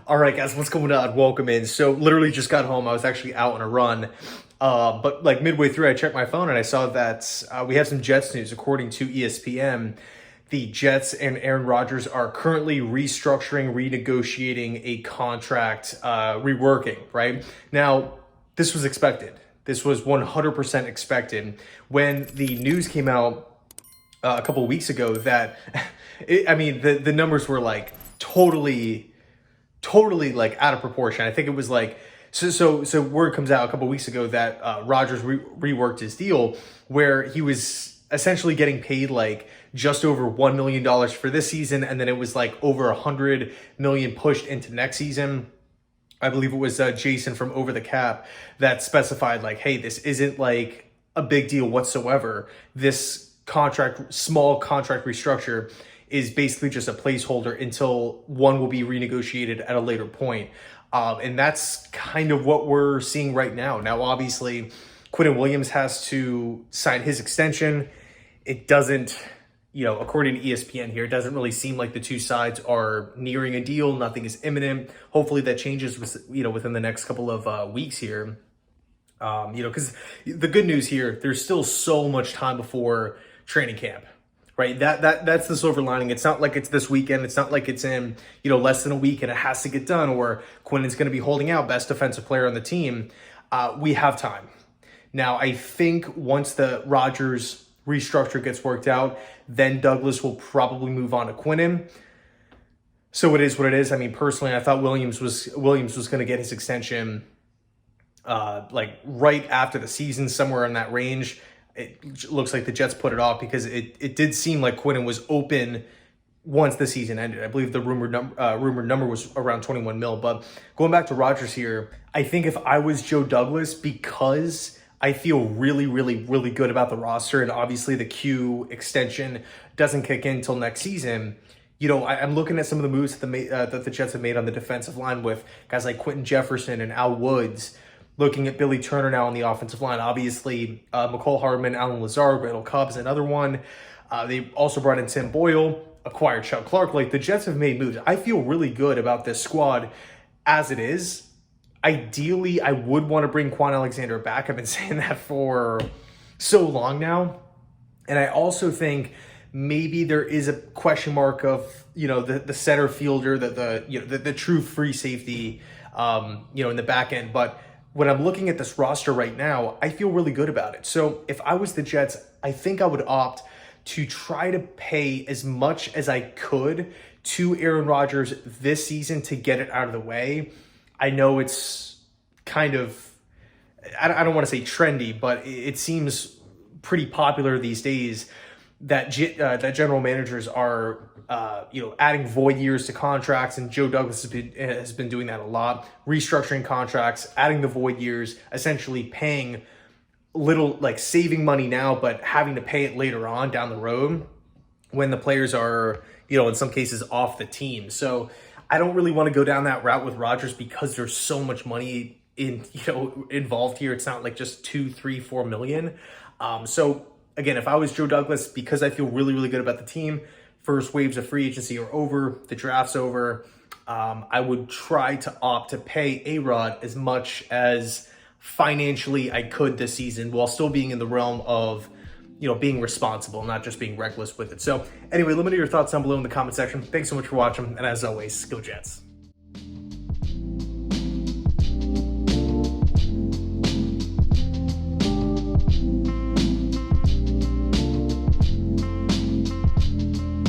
All right, guys, what's going on? Welcome in. So literally just got home. I was actually out on a run. But like midway through, I checked my phone and I saw that we have some Jets news. According to ESPN, the Jets and Aaron Rodgers are currently restructuring, renegotiating a contract, reworking, right? Now, this was expected. This was 100% expected. When the news came out a couple of weeks ago that, the numbers were like totally like out of proportion. I think it was like, so word comes out a couple of weeks ago that Rodgers reworked his deal where he was essentially getting paid like just over $1 million for this season. And then it was like over $100 million pushed into next season. I believe it was Jason from Over the Cap that specified like, hey, this isn't like a big deal whatsoever. This small contract restructure is basically just a placeholder until one will be renegotiated at a later point. And that's kind of what we're seeing right now. Now, obviously, Quinnen Williams has to sign his extension. It doesn't, according to ESPN here, it doesn't really seem like the two sides are nearing a deal. Nothing is imminent. Hopefully that changes, within the next couple of weeks here. Because the good news here, there's still so much time before training camp. Right, that's the silver lining. It's not like it's this weekend. It's not like it's in, less than a week and it has to get done, or Quinnen's going to be holding out best defensive player on the team. We have time. Now, I think once the Rodgers restructure gets worked out, then Douglas will probably move on to Quinnen. So it is what it is. I mean, personally, I thought Williams was going to get his extension like right after the season, somewhere in that range. It looks like the Jets put it off because it did seem like Quinnen was open once the season ended. I believe the rumored number was around 21 mil. But going back to Rodgers here, I think if I was Joe Douglas, because I feel really, really, really good about the roster, and obviously the Q extension doesn't kick in until next season. I'm looking at some of the moves that the Jets have made on the defensive line with guys like Quentin Jefferson and Al Woods. Looking at Billy Turner now on the offensive line, obviously McCole Hardman, Alan Lazard, Randall Cobb's another one. They also brought in Tim Boyle, acquired Chuck Clark. Like, the Jets have made moves. I feel really good about this squad as it is. Ideally, I would want to bring Quan Alexander back. I've been saying that for so long now. And I also think maybe there is a question mark of, the center fielder, the true free safety, in the back end. But when I'm looking at this roster right now, I feel really good about it. So if I was the Jets, I think I would opt to try to pay as much as I could to Aaron Rodgers this season to get it out of the way. I know it's kind of, I don't want to say trendy, but it seems pretty popular these days that general managers are, adding void years to contracts, and Joe Douglas has been doing that a lot, restructuring contracts, adding the void years, essentially paying little, like saving money now, but having to pay it later on down the road when the players are, in some cases off the team. So I don't really want to go down that route with Rodgers because there's so much money involved here. It's not like just 2, 3, 4 million. So again, if I was Joe Douglas, because I feel really, really good about the team, first waves of free agency are over, the draft's over, I would try to opt to pay A-Rod as much as financially I could this season while still being in the realm of, being responsible, not just being reckless with it. So anyway, let me know your thoughts down below in the comment section. Thanks so much for watching, and as always, go Jets.